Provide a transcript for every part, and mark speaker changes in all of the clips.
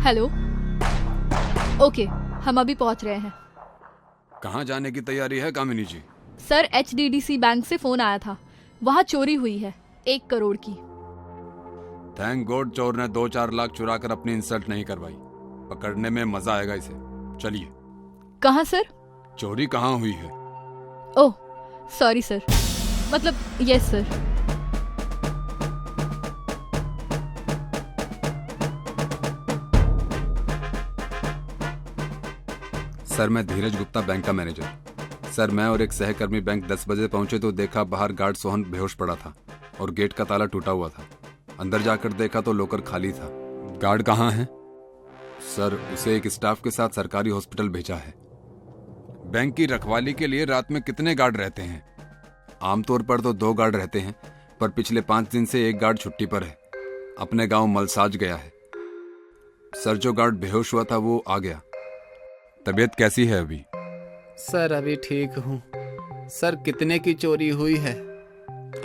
Speaker 1: Hello. Okay, हम अभी पहुंच रहे हैं।
Speaker 2: कहाँ जाने की तैयारी है कामिनी जी?
Speaker 1: सर, HDDC बैंक से फोन आया था, वहाँ चोरी हुई है 1 करोड़ की।
Speaker 2: थैंक गॉड चोर ने 2-4 लाख चुरा कर अपनी इंसल्ट नहीं करवाई। पकड़ने में मजा आएगा इसे। चलिए।
Speaker 1: कहाँ सर?
Speaker 2: चोरी कहाँ हुई है?
Speaker 1: ओह सॉरी सर, मतलब यस सर।
Speaker 2: सर, मैं धीरज गुप्ता, बैंक का मैनेजर। सर, मैं और एक सहकर्मी बैंक 10 बजे पहुंचे तो देखा बाहर गार्ड सोहन बेहोश पड़ा था और गेट का ताला टूटा हुआ था। अंदर जाकर देखा तो लॉकर खाली था। गार्ड कहाँ है? सर, उसे एक स्टाफ के साथ सरकारी हॉस्पिटल भेजा है। बैंक की रखवाली के लिए रात में कितने गार्ड रहते हैं? आमतौर पर तो 2 गार्ड रहते हैं, पर पिछले 5 दिन से एक गार्ड छुट्टी पर है। अपने गांव मलसाज गया है। सर, जो गार्ड बेहोश हुआ था वो आ गया। तबीयत कैसी है अभी?
Speaker 3: सर, अभी ठीक हूँ। सर, कितने की चोरी हुई है?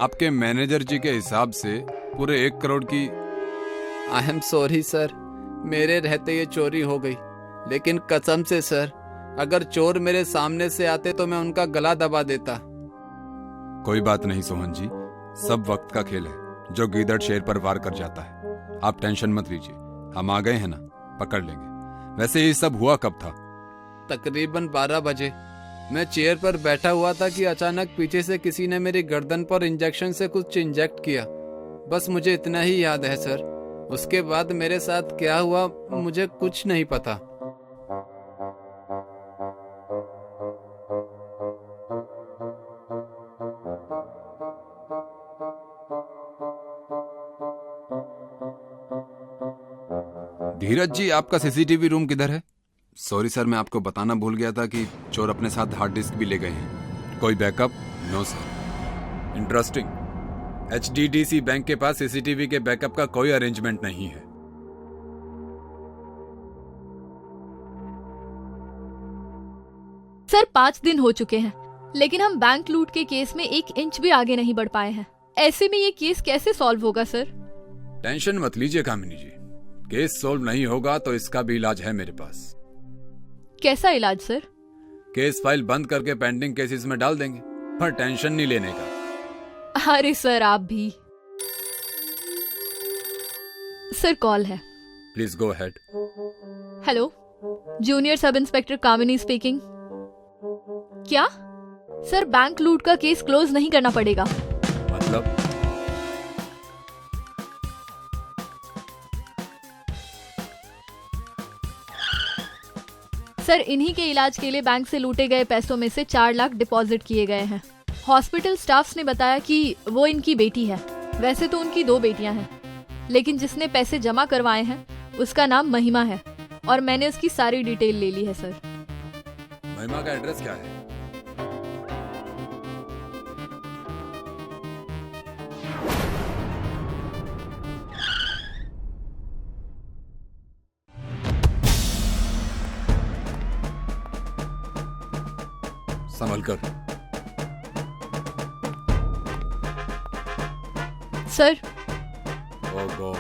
Speaker 2: आपके मैनेजर जी के हिसाब से पूरे 1 करोड़ की।
Speaker 3: आई एम सॉरी सर, मेरे रहते ये चोरी हो गई। लेकिन कसम से सर, अगर चोर मेरे सामने से आते तो मैं उनका गला दबा देता।
Speaker 2: कोई बात नहीं सोहन जी, सब वक्त का खेल है। जो गीदड़ शेर पर वार कर जाता है। आप टेंशन मत लीजिए, हम आ गए हैं ना, पकड़ लेंगे। वैसे ये सब हुआ कब था?
Speaker 3: तकरीबन 12 बजे। मैं चेयर पर बैठा हुआ था कि अचानक पीछे से किसी ने मेरी गर्दन पर इंजेक्शन से कुछ इंजेक्ट किया। बस मुझे इतना ही याद है सर। उसके बाद मेरे साथ क्या हुआ मुझे कुछ नहीं पता।
Speaker 2: धीरज जी, आपका सीसीटीवी रूम किधर है? सॉरी सर, मैं आपको बताना भूल गया था कि चोर अपने साथ हार्ड डिस्क भी ले गए हैं। कोई backup? No sir. Interesting. HDDC bank के पास सीसीटीवी के बैकअप का कोई अरेंजमेंट नहीं है।
Speaker 1: सर, 5 दिन हो चुके हैं, लेकिन हम बैंक लूट के केस में 1 इंच भी आगे नहीं बढ़ पाए हैं। ऐसे में ये केस कैसे सॉल्व होगा सर?
Speaker 2: टेंशन मत लीजिए कामिनी जी, केस सॉल्व नहीं होगा तो इसका भी इलाज है मेरे पास।
Speaker 1: कैसा इलाज सर?
Speaker 2: केस फाइल बंद करके पेंडिंग केसेस में डाल देंगे, पर टेंशन नहीं लेने का।
Speaker 1: अरे सर, आप भी। सर, कॉल है।
Speaker 2: Please go ahead.
Speaker 1: Hello, junior sub inspector Kamini speaking. क्या सर, बैंक लूट का केस क्लोज नहीं करना पड़ेगा?
Speaker 2: मतलब?
Speaker 1: सर, इन्हीं के इलाज के लिए बैंक से लूटे गए पैसों में से 4 लाख डिपॉजिट किए गए हैं। हॉस्पिटल स्टाफ ने बताया कि वो इनकी बेटी है। वैसे तो उनकी 2 बेटियां हैं, लेकिन जिसने पैसे जमा करवाए हैं उसका नाम महिमा है और मैंने उसकी सारी डिटेल ले ली है सर।
Speaker 2: महिमा का एड्रेस क्या है? संभल कर।
Speaker 1: सर,
Speaker 2: ओह गॉड।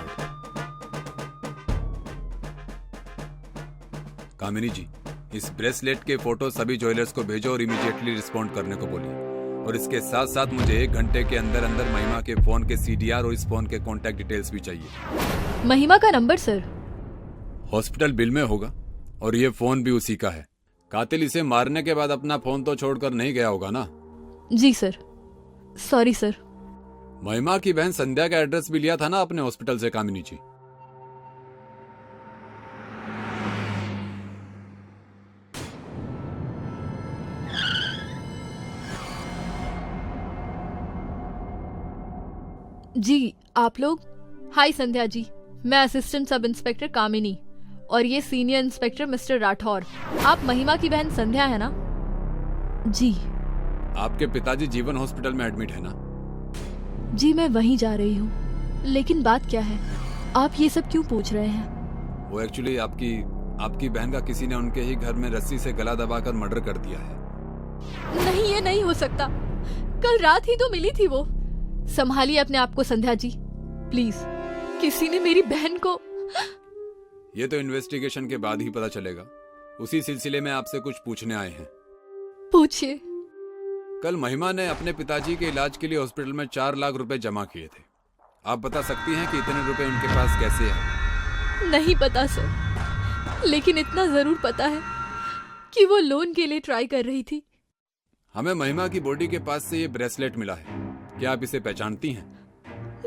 Speaker 2: कामिनी जी, इस ब्रेसलेट के फोटो सभी ज्वेलर्स को भेजो और इमीडिएटली रिस्पॉन्ड करने को बोलिए। और इसके साथ साथ मुझे 1 घंटे के अंदर अंदर महिमा के फोन के CDR और इस फोन के कॉन्टैक्ट डिटेल्स भी चाहिए।
Speaker 1: महिमा का नंबर सर?
Speaker 2: हॉस्पिटल बिल में होगा और ये फोन भी उसी का है। कातिल इसे मारने के बाद अपना फोन तो छोड़कर नहीं गया होगा ना?
Speaker 1: जी सर, सॉरी सर।
Speaker 2: महिमा की बहन संध्या का एड्रेस भी लिया था ना अपने हॉस्पिटल से कामिनी जी?
Speaker 1: जी, आप लोग? हाय संध्या जी, मैं असिस्टेंट सब इंस्पेक्टर कामिनी और ये सीनियर इंस्पेक्टर मिस्टर राठौर। आप महिमा की बहन संध्या है ना? जी।
Speaker 2: आपके पिताजी जीवन हॉस्पिटल में एडमिट है ना?
Speaker 1: जी, मैं वहीं जा रही हूँ। लेकिन बात क्या है, आप ये सब क्यों पूछ रहे हैं?
Speaker 2: वो एक्चुअली आपकी बहन का किसी ने उनके ही घर में रस्सी से गला दबाकर मर्डर कर दिया है।
Speaker 1: नहीं, ये नहीं हो सकता। कल रात ही तो मिली थी वो। संभालिए अपने आप को संध्या जी, प्लीज। किसी ने मेरी बहन को।
Speaker 2: ये तो इन्वेस्टिगेशन के बाद ही पता चलेगा। उसी सिलसिले में आपसे कुछ पूछने आए हैं।
Speaker 1: पूछिए।
Speaker 2: कल महिमा ने अपने पिताजी के इलाज के लिए हॉस्पिटल में 4 लाख रुपए जमा किए थे। आप बता सकती हैं कि इतने रुपए उनके पास कैसे आए?
Speaker 1: नहीं पता सर, लेकिन इतना जरूर पता है कि वो लोन के लिए ट्राई कर रही थी।
Speaker 2: हमें महिमा की बॉडी के पास से ये ब्रेसलेट मिला है। क्या आप इसे पहचानती हैं?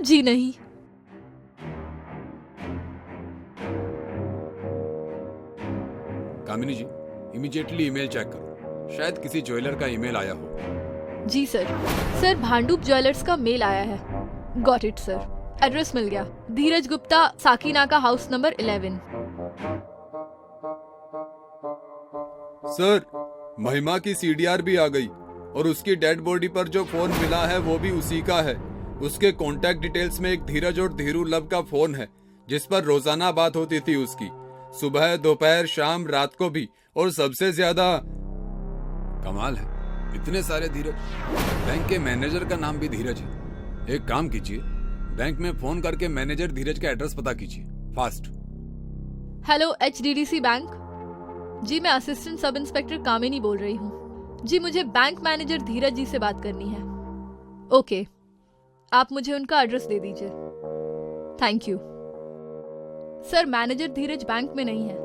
Speaker 1: जी नहीं।
Speaker 2: कामिनी जी, इमीडिएटली ईमेल चेक करो। शायद किसी ज्वेलर का ईमेल आया हो।
Speaker 1: जी सर। सर, भांडुप ज्वेलर्स का मेल आया है। Got it sir. एड्रेस मिल गया। धीरज गुप्ता, साकीना का हाउस नंबर 11।
Speaker 2: सर, महिमा की सीडीआर भी आ गई और उसकी डेड बॉडी पर जो फोन मिला है वो भी उसी का है। उसके कॉन्टैक्ट डिटेल्स में एक धीरज और धीरू लव का फोन है जिस पर रोजाना बात होती थी उसकी, सुबह, दोपहर, शाम, रात को भी। और सबसे ज्यादा कमाल है, इतने सारे धीरज। बैंक के मैनेजर का नाम भी धीरज है। एक काम कीजिए, बैंक में फोन करके मैनेजर धीरज का एड्रेस पता कीजिए, फास्ट।
Speaker 1: Hello, HDDC bank. जी, मैं असिस्टेंट सब इंस्पेक्टर कामिनी बोल रही हूँ। जी, मुझे बैंक मैनेजर धीरज जी से बात करनी है। ओके, आप मुझे उनका एड्रेस दे दीजिए। Thank you. Sir, manager Dheeraj bank में नहीं है,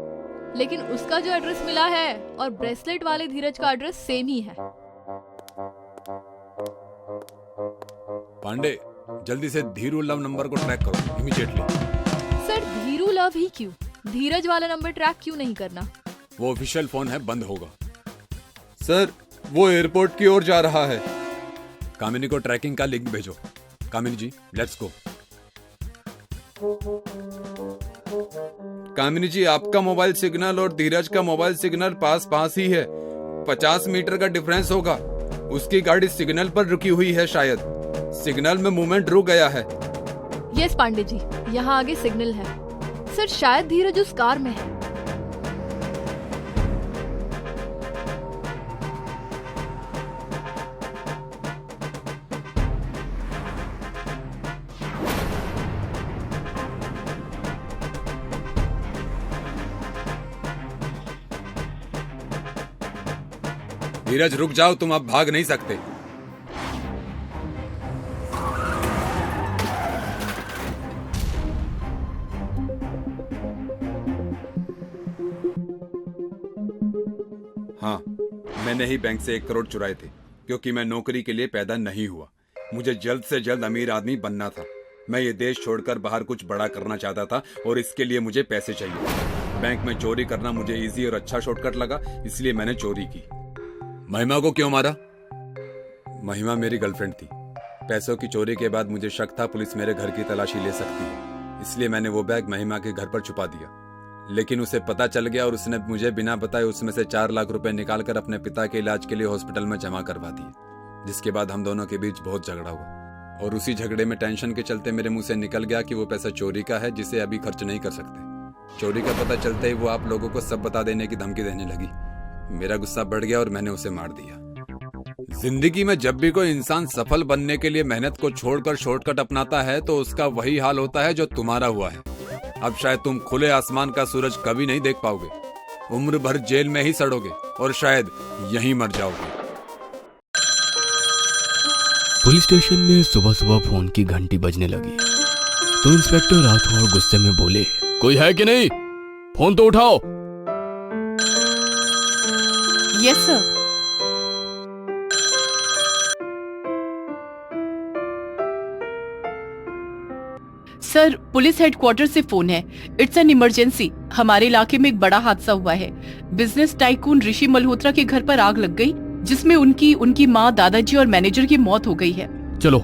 Speaker 1: लेकिन उसका जो एड्रेस मिला है और ब्रेसलेट वाले धीरज का एड्रेस सेम ही है।
Speaker 2: पांडे, जल्दी से धीरू लव नंबर को ट्रैक करो इमीडिएटली।
Speaker 1: सर, धीरू लव ही क्यों? धीरज वाला नंबर ट्रैक क्यों नहीं करना?
Speaker 2: वो ऑफिशियल फोन है, बंद होगा। सर, वो एयरपोर्ट की ओर जा रहा है। कामिनी को ट्रैकिंग का लिंक भेजो। कामिनी जी, लेट्स गो। कामिनी जी, आपका मोबाइल सिग्नल और धीरज का मोबाइल सिग्नल पास पास ही है। 50 मीटर का डिफरेंस होगा। उसकी गाड़ी सिग्नल पर रुकी हुई है, शायद सिग्नल में मूवमेंट रुक गया है।
Speaker 1: यस पांडे जी, यहाँ आगे सिग्नल है। सर, शायद धीरज उस कार में है।
Speaker 2: धीरज, रुक जाओ, तुम अब भाग नहीं सकते। हाँ, मैंने ही बैंक से 1 करोड़ चुराए थे, क्योंकि मैं नौकरी के लिए पैदा नहीं हुआ। मुझे जल्द से जल्द अमीर आदमी बनना था। मैं ये देश छोड़कर बाहर कुछ बड़ा करना चाहता था और इसके लिए मुझे पैसे चाहिए। बैंक में चोरी करना मुझे इजी और अच्छा शॉर्टकट लगा, इसलिए मैंने चोरी की। महिमा को क्यों मारा? महिमा मेरी गर्लफ्रेंड थी। पैसों की चोरी के बाद मुझे शक था पुलिस मेरे घर की तलाशी ले सकती है, इसलिए मैंने वो बैग महिमा के घर पर छुपा दिया। लेकिन उसे पता चल गया और उसने मुझे बिना बताए उसमें से 4 लाख रुपए निकालकर अपने पिता के इलाज के लिए हॉस्पिटल में जमा करवा दिए, जिसके बाद हम दोनों के बीच बहुत झगड़ा हुआ। और उसी झगड़े में टेंशन के चलते मेरे मुंह से निकल गया कि वो पैसा चोरी का है, जिसे अभी खर्च नहीं कर सकते। चोरी का पता चलते ही वो आप लोगों को सब बता देने की धमकी देने लगी। मेरा गुस्सा बढ़ गया और मैंने उसे मार दिया। जिंदगी में जब भी कोई इंसान सफल बनने के लिए मेहनत को छोड़कर शॉर्टकट अपनाता है तो उसका वही हाल होता है जो तुम्हारा हुआ है। अब शायद तुम खुले आसमान का सूरज कभी नहीं देख पाओगे, उम्र भर जेल में ही सड़ोगे और शायद यहीं मर जाओगे।
Speaker 4: पुलिस स्टेशन में सुबह सुबह फोन की घंटी बजने लगी तो इंस्पेक्टर राठौर गुस्से में बोले, कोई है कि नहीं? फोन तो उठाओ।
Speaker 5: Yes sir. Sir, police headquarter से फोन है। It's an emergency. हमारे इलाके में एक बड़ा हादसा हुआ है। बिजनेस टाइकून ऋषि मल्होत्रा के घर पर आग लग गई, जिसमें उनकी माँ, दादाजी और मैनेजर की मौत हो गई है।
Speaker 4: चलो,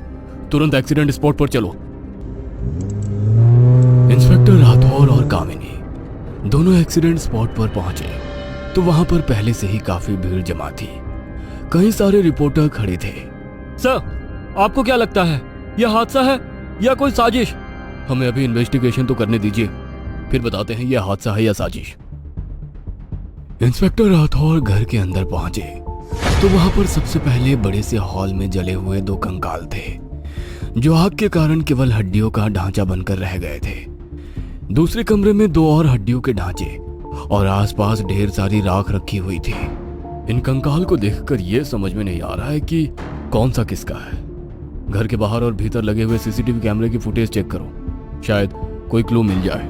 Speaker 4: तुरंत एक्सीडेंट स्पॉट पर चलो। इंस्पेक्टर राठौर और कामिनी दोनों एक्सीडेंट स्पॉट पर पहुंचे तो वहां पर पहले से ही काफी भीड़ जमा थी। कई सारे रिपोर्टर खड़े थे। सर, आपको क्या लगता है, यह हादसा है या कोई साजिश? हमें अभी इन्वेस्टिगेशन तो करने दीजिए, फिर बताते हैं यह हादसा है या साजिश। इंस्पेक्टर राठौर घर के अंदर पहुंचे तो वहां पर सबसे पहले बड़े से हॉल में जले हुए 2 कंकाल थे, जो आग के कारण केवल हड्डियों का ढांचा बनकर रह गए थे। दूसरे कमरे में 2 और हड्डियों के ढांचे और आसपास ढेर सारी राख रखी हुई थी। इन कंकाल को देखकर यह समझ में नहीं आ रहा है कि कौन सा किसका है। घर के बाहर और भीतर लगे हुए सीसीटीवी कैमरे की फुटेज चेक करो, शायद कोई क्लू मिल जाए।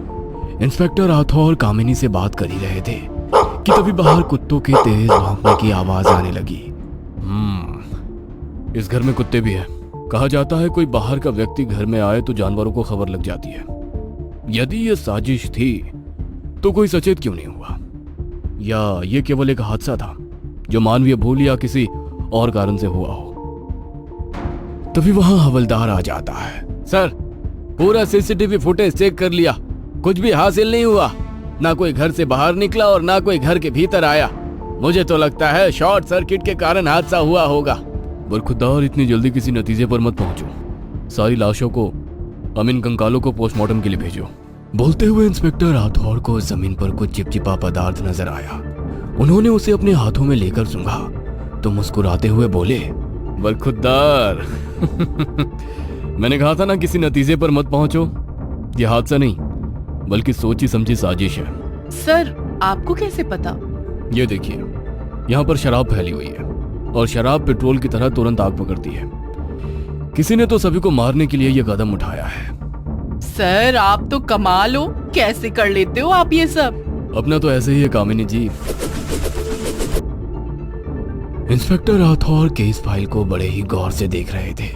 Speaker 4: इंस्पेक्टर राठौर कामिनी से बात कर ही रहे थे कि तभी बाहर कुत्तों के तेज भौंकने की आवाज आने लगी। इस घर में कुत्ते भी हैं। कहा जाता है कोई बाहर का व्यक्ति घर में आए तो जानवरों को खबर लग जाती है। यदि यह साजिश थी तो कोई सचेत क्यों नहीं हुआ, या यह केवल एक हादसा था जो मानवीय भूल या किसी और कारण से हुआ हो। तभी वहां हवलदार आ जाता है। सर, पूरा सीसीटीवी फुटेज चेक कर लिया, कुछ भी हासिल नहीं हुआ। ना कोई घर से बाहर निकला और ना कोई घर के भीतर आया। मुझे तो लगता है शॉर्ट सर्किट के कारण हादसा हुआ होगा। बरखुरदार, इतनी जल्दी किसी नतीजे पर मत पहुंचो। सारी लाशों को, इन कंकालों को पोस्टमार्टम के लिए भेजो। बोलते हुए इंस्पेक्टर राठौर को जमीन पर कुछ चिपचिपा पदार्थ नजर आया। उन्होंने उसे अपने हाथों में लेकर सूंघा तो मुस्कुराते हुए बोले, बरखुरदार मैंने कहा था ना किसी नतीजे पर मत पहुंचो। यह हादसा नहीं बल्कि सोची समझी साजिश है।
Speaker 5: सर, आपको कैसे पता?
Speaker 4: ये देखिए, यहाँ पर शराब फैली हुई है और शराब पेट्रोल की तरह तुरंत आग पकड़ती है। किसी ने तो सभी को मारने के लिए यह कदम उठाया है।
Speaker 5: सर, आप तो कमाल हो, कैसे कर लेते हो आप ये सब?
Speaker 4: अपना तो ऐसे ही है कामिनी जी। इंस्पेक्टर राठौर केस फाइल को बड़े ही गौर से देख रहे थे।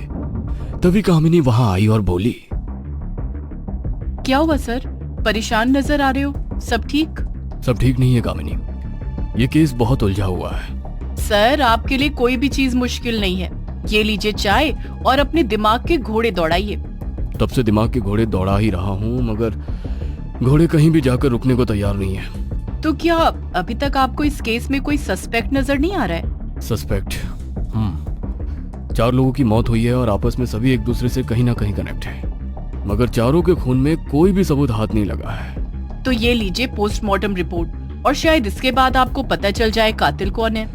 Speaker 4: तभी कामिनी वहां आई और बोली,
Speaker 5: क्या हुआ सर? परेशान नजर आ रहे हो, सब ठीक?
Speaker 4: सब ठीक नहीं है कामिनी, ये केस बहुत उलझा हुआ है।
Speaker 5: सर, आपके लिए कोई भी चीज मुश्किल नहीं है। ये लीजिए चाय और अपने दिमाग के घोड़े दौड़ाइए।
Speaker 4: तब से दिमाग के घोड़े दौड़ा ही रहा हूँ, मगर घोड़े कहीं भी जाकर रुकने को तैयार नहीं है।
Speaker 5: तो क्या अभी तक आपको इस केस में कोई सस्पेक्ट नजर नहीं आ रहा है?
Speaker 4: सस्पेक्ट? 4 लोगों की मौत हुई है और आपस में सभी एक दूसरे से कहीं ना कहीं कनेक्ट है, मगर चारों के खून में कोई भी सबूत हाथ नहीं लगा है।
Speaker 5: तो ये लीजिए पोस्टमार्टम रिपोर्ट और शायद इसके बाद आपको पता चल जाए कातिल कौन है।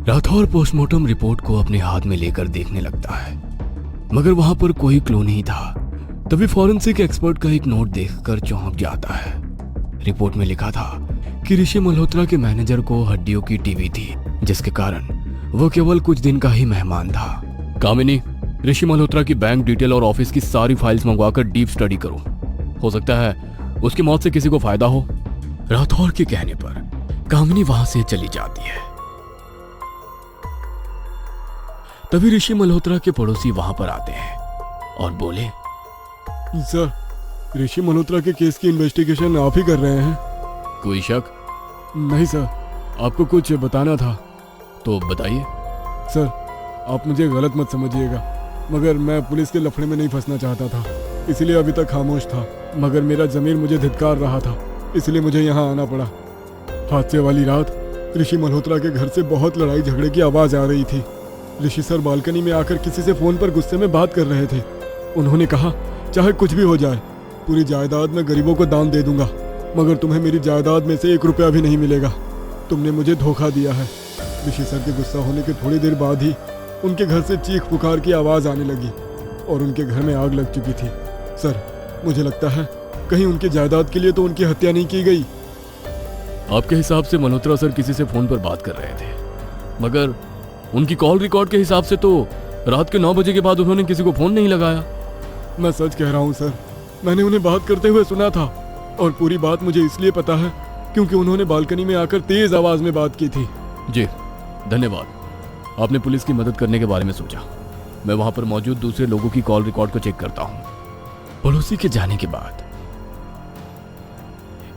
Speaker 4: राठौर पोस्टमार्टम रिपोर्ट को अपने हाथ में लेकर देखने लगता है, मगर वहां पर कोई क्लू नहीं था। तभी फॉरेंसिक एक्सपर्ट का एक नोट देखकर चौंक जाता है। रिपोर्ट में लिखा था कि ऋषि मल्होत्रा के मैनेजर को हड्डियों की टीबी थी, जिसके कारण वो केवल कुछ दिन का ही मेहमान था। कामिनी, ऋषि मल्होत्रा की बैंक डिटेल और ऑफिस की सारी फाइल्स मंगवाकर डीप स्टडी करो। हो सकता है उसकी मौत से किसी को फायदा हो। राठौर के कहने पर कामिनी वहां से चली जाती है। तभी ऋषि मल्होत्रा के पड़ोसी वहां पर आते हैं और बोले,
Speaker 6: सर, ऋषि मल्होत्रा के केस की इन्वेस्टिगेशन आप ही कर रहे हैं?
Speaker 4: कोई शक?
Speaker 6: नहीं सर, आपको कुछ बताना था।
Speaker 4: तो बताइए।
Speaker 6: सर, आप मुझे गलत मत समझिएगा, मगर मैं पुलिस के लफड़े में नहीं फंसना चाहता था, इसलिए अभी तक खामोश था। मगर मेरा ज़मीर मुझे धिक्कार रहा था, इसलिए मुझे यहाँ आना पड़ा। हादसे वाली रात ऋषि मल्होत्रा के घर से बहुत लड़ाई झगड़े की आवाज़ आ रही थी। ऋषि सर बालकनी में आकर किसी से फ़ोन पर गुस्से में बात कर रहे थे। उन्होंने कहा, चाहे कुछ भी हो जाए, पूरी जायदाद मैं गरीबों को दान दे दूंगा, मगर तुम्हें मेरी जायदाद में से 1 रुपया भी नहीं मिलेगा। तुमने मुझे धोखा दिया है। ऋषि सर के गुस्सा होने के थोड़ी देर बाद ही उनके घर से चीख पुकार की आवाज़ आने लगी और उनके घर में आग लग चुकी थी। सर, मुझे लगता है कहीं उनकी जायदाद के लिए तो उनकी हत्या नहीं की गई।
Speaker 4: आपके हिसाब से मल्होत्रा सर किसी से फोन पर बात कर रहे थे, मगर उनकी कॉल रिकॉर्ड के हिसाब से तो रात के 9 बजे के बाद उन्होंने किसी को फोन नहीं लगाया।
Speaker 6: मैं सच कह रहा हूँ सर, मैंने उन्हें बात करते हुए सुना था और पूरी बात मुझे इसलिए पता है क्योंकि उन्होंने बालकनी में आकर तेज आवाज में बात की थी।
Speaker 4: जी धन्यवाद, आपने पुलिस की मदद करने के बारे में सोचा। मैं वहां पर मौजूद दूसरे लोगों की कॉल रिकॉर्ड को चेक करता हूँ। पड़ोसी के जाने के बाद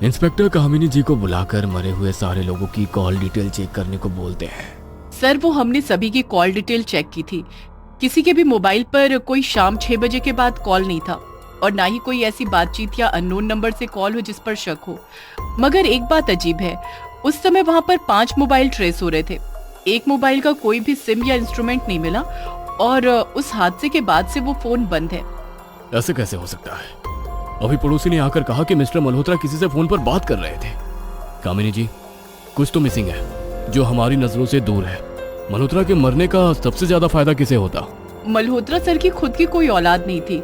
Speaker 4: इंस्पेक्टर कामिनी जी को बुलाकर मरे हुए सारे लोगों की कॉल डिटेल चेक करने को बोलते हैं।
Speaker 5: सर, वो हमने सभी की कॉल डिटेल चेक की थी। किसी के भी मोबाइल पर कोई शाम 6 बजे के बाद कॉल नहीं था और ना ही कोई ऐसी बातचीत या अननोन नंबर से कॉल हो जिस पर शक हो। मगर एक बात अजीब है, उस समय वहां पर 5 मोबाइल ट्रेस हो रहे थे। एक मोबाइल का कोई भी सिम या इंस्ट्रूमेंट नहीं मिला और उस हादसे के बाद से वो फोन बंद है।
Speaker 4: ऐसे कैसे हो सकता है? अभी पड़ोसी ने आकर कहा कि मिस्टर मल्होत्रा किसी से फोन पर बात कर रहे थे। कामिनी जी, कुछ तो मिसिंग है जो हमारी नजरों से दूर है। मल्होत्रा के मरने का सबसे ज्यादा फायदा किसे होता?
Speaker 5: मल्होत्रा सर की खुद की कोई औलाद नहीं थी।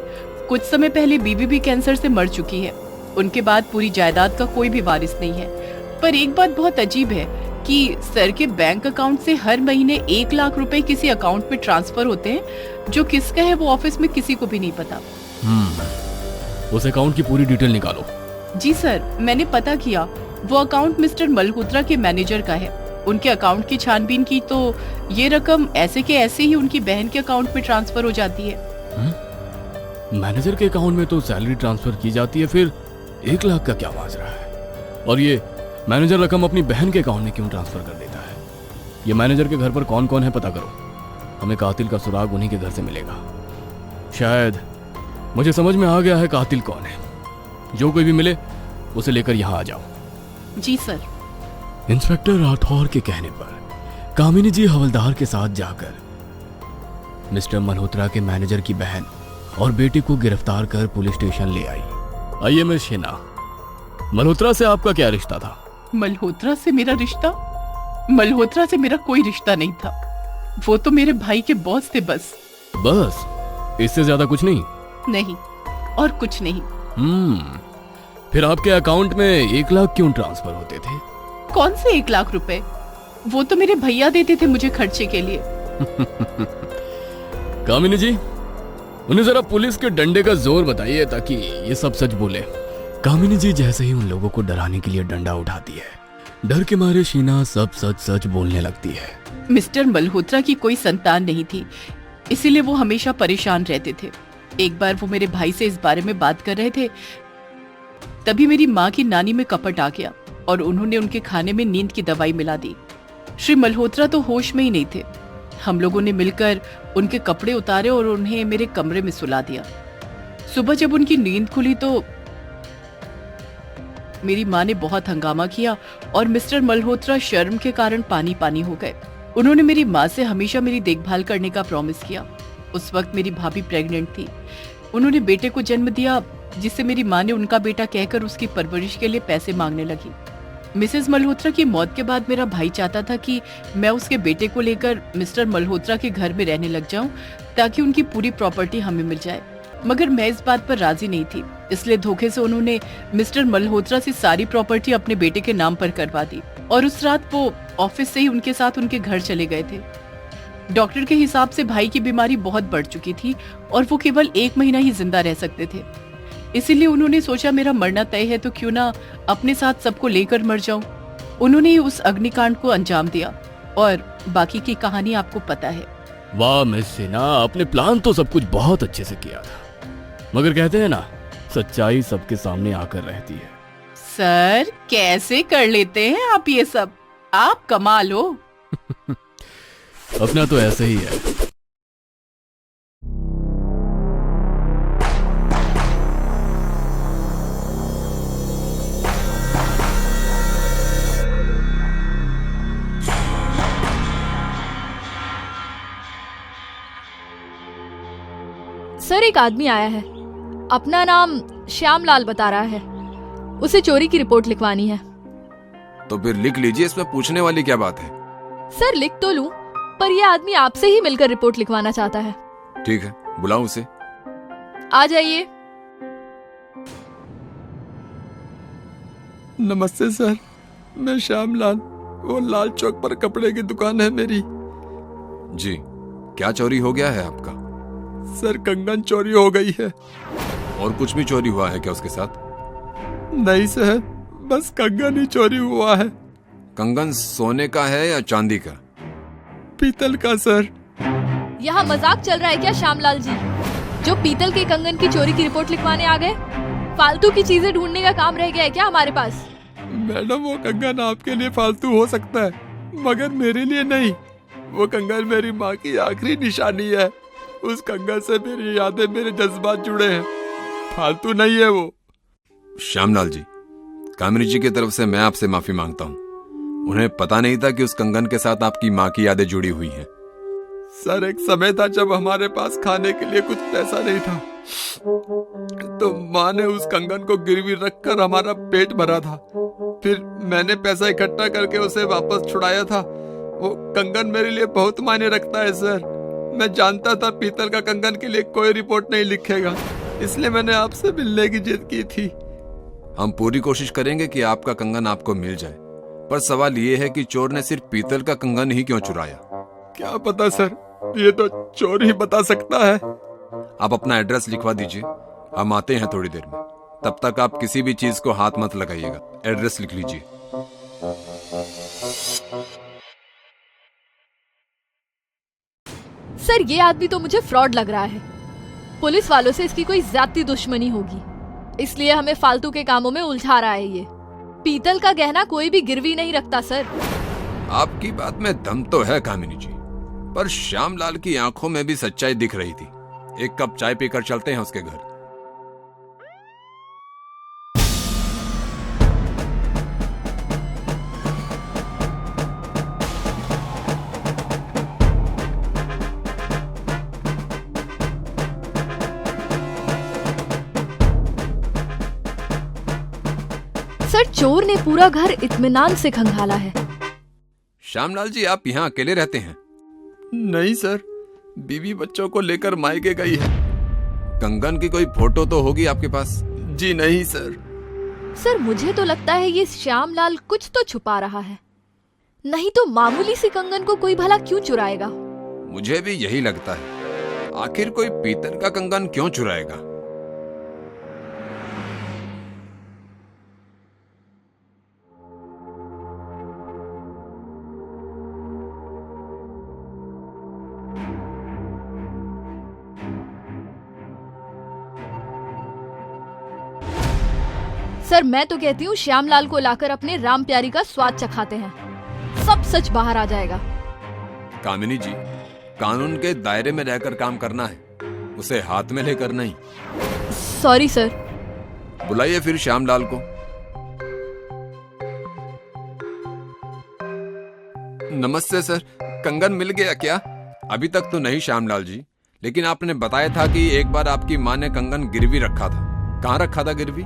Speaker 5: कुछ समय पहले बीवी भी कैंसर से मर चुकी है। उनके बाद पूरी जायदाद का कोई भी वारिस नहीं है। पर एक बात बहुत अजीब है कि सर के बैंक अकाउंट से हर महीने 1 लाख रुपए किसी अकाउंट में ट्रांसफर होते हैं, जो किसका है वो ऑफिस में किसी को भी नहीं पता।
Speaker 4: उस अकाउंट की पूरी डिटेल निकालो।
Speaker 5: जी सर, मैंने पता किया, वो अकाउंट मिस्टर मल्होत्रा के मैनेजर का है। उनके अकाउंट की छानबीन की तो ये रकम ऐसे के ऐसे ही उनकी बहन के अकाउंट में ट्रांसफर हो जाती है।
Speaker 4: मैनेजर के अकाउंट में तो सैलरी ट्रांसफर की जाती है, फिर 1 लाख का क्या माजरा है? और ये मैनेजर रकम अपनी बहन के अकाउंट में क्यों ट्रांसफर कर देता है? ये मैनेजर के घर पर कौन कौन है पता करो, हमें कातिल का सुराग उन्हीं के घर से मिलेगा। शायद मुझे समझ में आ गया है कातिल कौन है। जो कोई भी मिले उसे लेकर यहाँ आ जाओ।
Speaker 5: जी सर।
Speaker 4: इंस्पेक्टर राठौर के कहने पर कामिनी जी हवलदार के साथ जाकर मिस्टर मल्होत्रा के मैनेजर की बहन और बेटे को गिरफ्तार कर पुलिस स्टेशन ले आई। आइए मिस शेना, मल्होत्रा से आपका क्या रिश्ता था?
Speaker 5: मल्होत्रा से मेरा रिश्ता? मल्होत्रा से मेरा कोई रिश्ता नहीं था। वो तो मेरे भाई के बॉस थे बस।
Speaker 4: बस? इससे ज्यादा कुछ नहीं?
Speaker 5: नहीं, और कुछ नहीं।
Speaker 4: फिर आपके अकाउंट में 1 लाख क्यों ट्रांसफर होते थे?
Speaker 5: कौन से 1 लाख रुपए? वो तो मेरे भैया देते थे मुझे खर्चे के लिए।
Speaker 4: कामिनी जी, उन्हें जरा पुलिस के डंडे का जोर बताइए ताकि ये सब सच बोले। कामिनी जी जैसे ही उन लोगों को डराने के लिए डंडा उठाती है, डर के मारे शीना सब सच सच बोलने लगती है।
Speaker 5: मिस्टर मल्होत्रा की कोई संतान नहीं थी, इसीलिए वो हमेशा परेशान रहते थे। एक बार वो मेरे भाई से इस बारे में बात कर रहे थे, तभी मेरी माँ की नानी में कपट आ गया और उन्होंने उनके खाने में नींद की दवाई मिला दी। श्री मल्होत्रा तो होश में ही नहीं थे। हम लोगों ने मिलकर उनके कपड़े उतारे और उन्हें मेरे कमरे में सुला दिया। सुबह जब उनकी नींद खुली तो मेरी माँ ने बहुत हंगामा किया और मिस्टर मल्होत्रा शर्म के कारण पानी पानी हो गए। उन्होंने मेरी माँ से हमेशा मेरी देखभाल करने का प्रॉमिस किया। उस वक्त मेरी भाभी प्रेग्नेंट थी। उन्होंने बेटे को जन्म दिया, जिससे मेरी माँ ने उनका बेटा कहकर उसकी परवरिश के लिए पैसे मांगने लगी। मिसेस मल्होत्रा की मौत के बाद मेरा भाई चाहता था कि मैं उसके बेटे को लेकर मिस्टर मल्होत्रा के घर में रहने लग जाऊं, ताकि उनकी पूरी प्रॉपर्टी हमें मिल जाए। मगर मैं इस बात पर राजी नहीं थी, इसलिए धोखे से उन्होंने मिस्टर मल्होत्रा से सारी प्रॉपर्टी अपने बेटे के नाम पर करवा दी और उस रात वो ऑफिस से ही उनके साथ उनके घर चले गए थे। डॉक्टर के हिसाब से भाई की बीमारी बहुत बढ़ चुकी थी और वो केवल 1 महीना ही जिंदा रह सकते थे। इसीलिए उन्होंने सोचा मेरा मरना तय है तो क्यों ना अपने साथ सबको लेकर मर जाऊं। उन्होंने ही उस अग्निकांड को अंजाम दिया और बाकी की कहानी आपको पता है।
Speaker 4: वाह मिस सिन्हा, आपने प्लान तो सब कुछ बहुत अच्छे से किया था, मगर कहते हैं ना, सच्चाई सबके सामने आकर रहती है।
Speaker 5: सर, कैसे कर लेते हैं आप ये सब? आप कमाल हो।
Speaker 4: अपना तो ऐसे ही है।
Speaker 1: सर, एक आदमी आया है, अपना नाम श्यामलाल बता रहा है। उसे चोरी की रिपोर्ट लिखवानी है।
Speaker 2: तो फिर लिख लीजिए, इसमें पूछने वाली क्या बात है?
Speaker 1: सर, लिख तो लूं, पर यह आदमी आपसे ही मिलकर रिपोर्ट लिखवाना चाहता है।
Speaker 2: ठीक है, बुलाओ उसे।
Speaker 1: आ जाइए।
Speaker 7: नमस्ते सर, मैं श्यामलाल, वो लाल चौक पर कपड़े की दुकान है मेरी।
Speaker 2: जी, क्या चोरी हो गया है आपका?
Speaker 7: सर, कंगन चोरी हो गई है।
Speaker 2: और कुछ भी चोरी हुआ है क्या उसके साथ?
Speaker 7: नहीं सर, बस कंगन ही चोरी हुआ है।
Speaker 2: कंगन सोने का है या चांदी का?
Speaker 7: पीतल का सर।
Speaker 1: यहाँ मजाक चल रहा है क्या श्यामलाल जी? जो पीतल के कंगन की चोरी की रिपोर्ट लिखवाने आ गए? फालतू की चीजें ढूंढने का काम रह गया है क्या हमारे पास?
Speaker 7: मैडम, वो कंगन आपके लिए फालतू हो सकता है, मगर मेरे लिए नहीं। वो कंगन मेरी माँ की आखिरी निशानी है। उस कंगन से मेरी यादें, मेरे जज्बात जुड़े हैं, फालतू नहीं है वो।
Speaker 2: श्यामलाल जी, कामिनी जी की तरफ से मैं आपसे माफी मांगता हूँ। उन्हें पता नहीं था कि उस कंगन के साथ आपकी माँ की यादें जुड़ी हुई हैं।
Speaker 7: सर, एक समय था जब हमारे पास खाने के लिए कुछ पैसा नहीं था, तो माँ ने उस कंगन को गिरवी रखकर हमारा पेट भरा था। फिर मैंने पैसा इकट्ठा करके उसे वापस छुड़ाया था। वो कंगन मेरे लिए बहुत मायने रखता है सर। मैं जानता था पीतल का कंगन के लिए कोई रिपोर्ट नहीं लिखेगा, इसलिए मैंने आपसे मिलने की जिद की थी।
Speaker 2: हम पूरी कोशिश करेंगे कि आपका कंगन आपको मिल जाए, पर सवाल ये है कि चोर ने सिर्फ पीतल का कंगन ही क्यों चुराया?
Speaker 7: क्या पता सर, ये तो चोर ही बता सकता है।
Speaker 2: आप अपना एड्रेस लिखवा दीजिए, हम आते हैं थोड़ी देर में। तब तक आप किसी भी चीज को हाथ मत लगाइएगा। एड्रेस लिख लीजिए।
Speaker 1: सर ये आदमी तो मुझे फ्रॉड लग रहा है। पुलिस वालों से इसकी कोई ज्यादती दुश्मनी होगी, इसलिए हमें फालतू के कामों में उलझा रहा है। ये पीतल का गहना कोई भी गिरवी नहीं रखता सर।
Speaker 2: आपकी बात में दम तो है कामिनी जी, पर श्यामलाल की आंखों में भी सच्चाई दिख रही थी। एक कप चाय पीकर चलते हैं उसके घर।
Speaker 1: सर चोर ने पूरा घर इत्मीनान से खंगाला है।
Speaker 2: श्यामलाल जी, आप यहाँ अकेले रहते हैं?
Speaker 7: नहीं सर, बीवी बच्चों को लेकर मायके गई है।
Speaker 2: कंगन की कोई फोटो तो होगी आपके पास?
Speaker 7: जी नहीं सर।
Speaker 1: सर मुझे तो लगता है ये श्यामलाल कुछ तो छुपा रहा है, नहीं तो मामूली सी कंगन को कोई भला क्यों चुराएगा?
Speaker 2: मुझे भी यही लगता है। आखिर कोई पीतल का कंगन क्यों चुराएगा?
Speaker 1: सर मैं तो कहती हूँ श्यामलाल को लाकर अपने राम प्यारी का स्वाद चखाते हैं, सब सच बाहर आ जाएगा।
Speaker 2: कामिनी जी, कानून के दायरे में रहकर काम करना है, उसे हाथ में लेकर नहीं।
Speaker 1: Sorry sir.
Speaker 2: बुलाइए फिर श्यामलाल को। नमस्ते सर, कंगन मिल गया क्या? अभी तक तो नहीं श्यामलाल जी, लेकिन आपने बताया था कि एक बार आपकी माँ ने कंगन गिरवी रखा था। कहाँ रखा था गिरवी?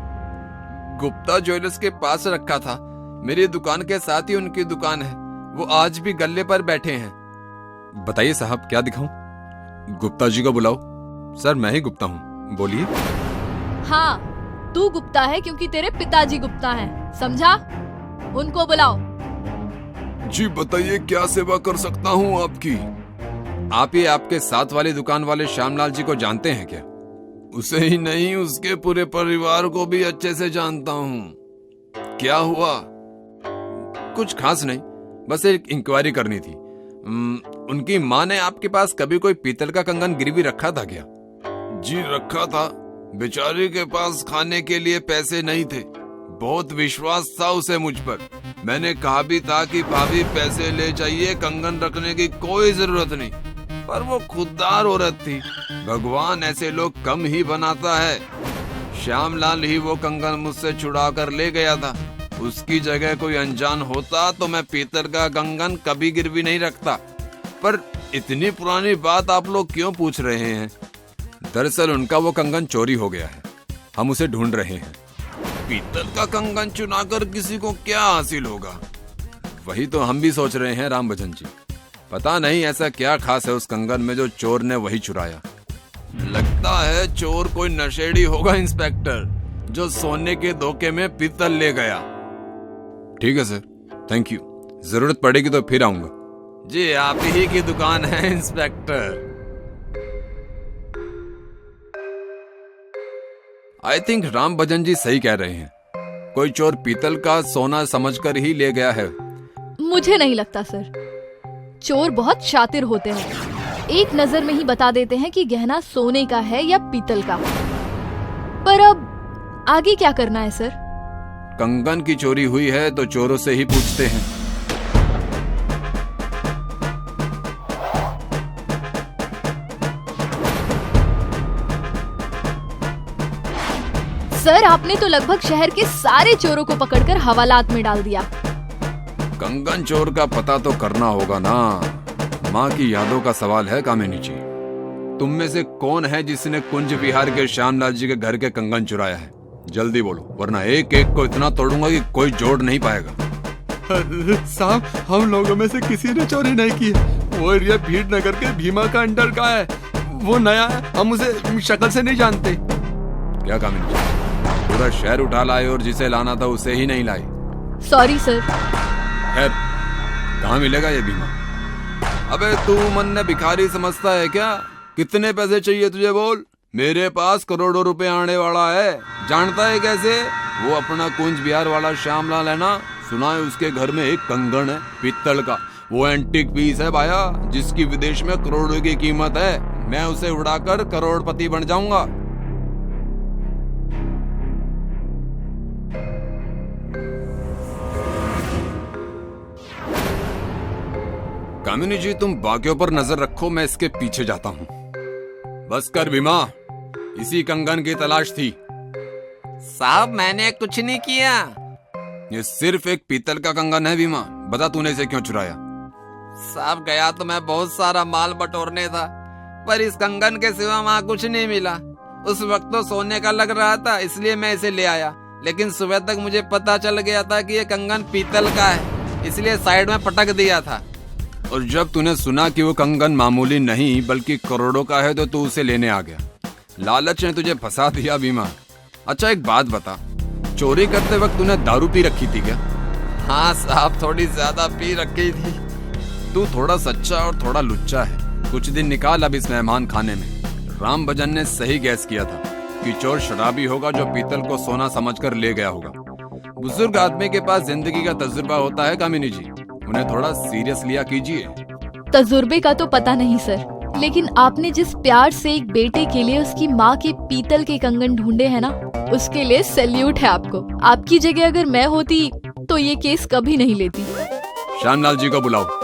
Speaker 3: गुप्ता ज्वेलर्स के पास रखा था। मेरी दुकान के साथ ही उनकी दुकान है, वो आज भी गल्ले पर बैठे हैं।
Speaker 2: बताइए साहब, क्या दिखाऊं? गुप्ता जी को बुलाओ। सर मैं ही गुप्ता हूँ, बोलिए।
Speaker 1: हाँ तू गुप्ता है क्योंकि तेरे पिताजी गुप्ता हैं, समझा? उनको बुलाओ।
Speaker 2: जी बताइए, क्या सेवा कर सकता हूँ आपकी? आप ये आपके साथ वाली दुकान वाले श्यामलाल जी को जानते हैं क्या?
Speaker 3: उसे ही नहीं, उसके पूरे परिवार को भी अच्छे से जानता हूँ। क्या हुआ?
Speaker 2: कुछ खास नहीं, बस एक इंक्वायरी करनी थी। उनकी माँ ने आपके पास कभी कोई पीतल का कंगन गिरवी रखा था क्या?
Speaker 3: जी रखा था। बेचारी के पास खाने के लिए पैसे नहीं थे। बहुत विश्वास था उसे मुझ पर। मैंने कहा भी था कि भाभी पैसे ले जाइए, कंगन रखने की कोई जरूरत नहीं, पर वो खुददार औरत थी। भगवान ऐसे लोग कम ही बनाता है। श्यामलाल ही वो कंगन मुझसे छुड़ा कर ले गया था। उसकी जगह कोई अनजान होता तो मैं पीतल का कंगन कभी गिरवी नहीं रखता। पर इतनी पुरानी बात आप लोग क्यों पूछ रहे हैं?
Speaker 2: दरअसल उनका वो कंगन चोरी हो गया है, हम उसे ढूंढ रहे हैं।
Speaker 3: पीतल का कंगन चुनाकर किसी को क्या हासिल होगा?
Speaker 2: वही तो हम भी सोच रहे हैं राम भजन जी। पता नहीं ऐसा क्या खास है उस कंगन में जो चोर ने वही चुराया।
Speaker 3: लगता है चोर कोई नशेड़ी होगा इंस्पेक्टर, जो सोने के धोखे में पीतल ले गया।
Speaker 2: ठीक है सर, थैंक यू। जरूरत पड़ेगी तो फिर आऊंगा।
Speaker 3: जी आप ही की दुकान है इंस्पेक्टर।
Speaker 2: आई थिंक राम भजन जी सही कह रहे हैं। कोई चोर पीतल का सोना समझकर ही ले गया है।
Speaker 1: मुझे नहीं लगता सर, चोर बहुत शातिर होते हैं, एक नजर में ही बता देते हैं कि गहना सोने का है या पीतल का। पर अब आगे क्या करना है सर?
Speaker 2: कंगन की चोरी हुई है तो चोरों से ही पूछते हैं।
Speaker 1: सर आपने तो लगभग शहर के सारे चोरों को पकड़कर हवालात में डाल दिया।
Speaker 2: कंगन चोर का पता तो करना होगा ना। माँ की यादों का सवाल है कामिनी जी। तुम में से कौन है जिसने कुंज विहार के श्यामलाल जी के घर के कंगन चुराया है? जल्दी बोलो, वरना एक एक को इतना तोड़ूंगा कि कोई जोड़ नहीं पाएगा।
Speaker 7: साहब हम लोगों में से किसी ने चोरी नहीं की है। वो एरिया भीड़ नगर के भीमा का अंडर का है, वो नया है, हम उसे शक्ल से नहीं जानते।
Speaker 2: क्या कामिनी जी, पूरा शहर उठा लाए और जिसे लाना था उसे ही नहीं लाए।
Speaker 1: Sorry sir.
Speaker 2: खैर, कहाँ मिलेगा ये बीमा? अबे तू मन ने भिखारी समझता है क्या? कितने पैसे चाहिए तुझे बोल? मेरे पास करोड़ों रुपए आने वाला है। जानता है कैसे? वो अपना कुंज बिहार वाला श्यामलाल है ना, सुना है उसके घर में एक कंगन है पीतल का। वो एंटीक पीस है भाया, जिसकी विदेश में करोड़ों की कीमत है। मैं उसे उड़ाकर करोड़पति बन जाऊंगा। कामिनी जी, तुम बाकियों पर नजर रखो, मैं इसके पीछे जाता हूँ। बस कर भीमा, इसी कंगन की तलाश थी।
Speaker 3: साहब मैंने कुछ नहीं किया।
Speaker 2: ये सिर्फ एक पीतल का कंगन है भीमा, बता तूने इसे क्यों चुराया?
Speaker 3: साहब गया तो मैं बहुत सारा माल बटोरने था, पर इस कंगन के सिवा वहाँ कुछ नहीं मिला। उस वक्त तो सोने का लग रहा था, इसलिए मैं इसे ले आया। लेकिन सुबह तक मुझे पता चल गया था कि ये कंगन पीतल का है, इसलिए साइड में पटक दिया था।
Speaker 2: और जब तूने सुना कि वो कंगन मामूली नहीं बल्कि करोड़ों का है तो तू उसे लेने आ गया। लालच ने तुझे फंसा दिया भीमा। अच्छा एक बात बता, चोरी करते वक्त तूने दारू पी रखी थी क्या?
Speaker 3: हाँ साहब, थोड़ी ज्यादा पी रखी थी।
Speaker 2: तू थोड़ा सच्चा और थोड़ा लुच्चा है। कुछ दिन निकाल अब इस मेहमान खाने में। राम भजन ने सही गैस किया था कि चोर शराबी होगा जो पीतल को सोना समझकर ले गया होगा। बुजुर्ग आदमी के पास जिंदगी का तजुर्बा होता है कामिनी जी, उन्हें थोड़ा सीरियस लिया कीजिए।
Speaker 1: तजुर्बे का तो पता नहीं सर, लेकिन आपने जिस प्यार से एक बेटे के लिए उसकी माँ के पीतल के कंगन ढूंढे हैं ना, उसके लिए सैल्यूट है आपको। आपकी जगह अगर मैं होती तो ये केस कभी नहीं लेती।
Speaker 2: श्यामलाल जी को बुलाओ।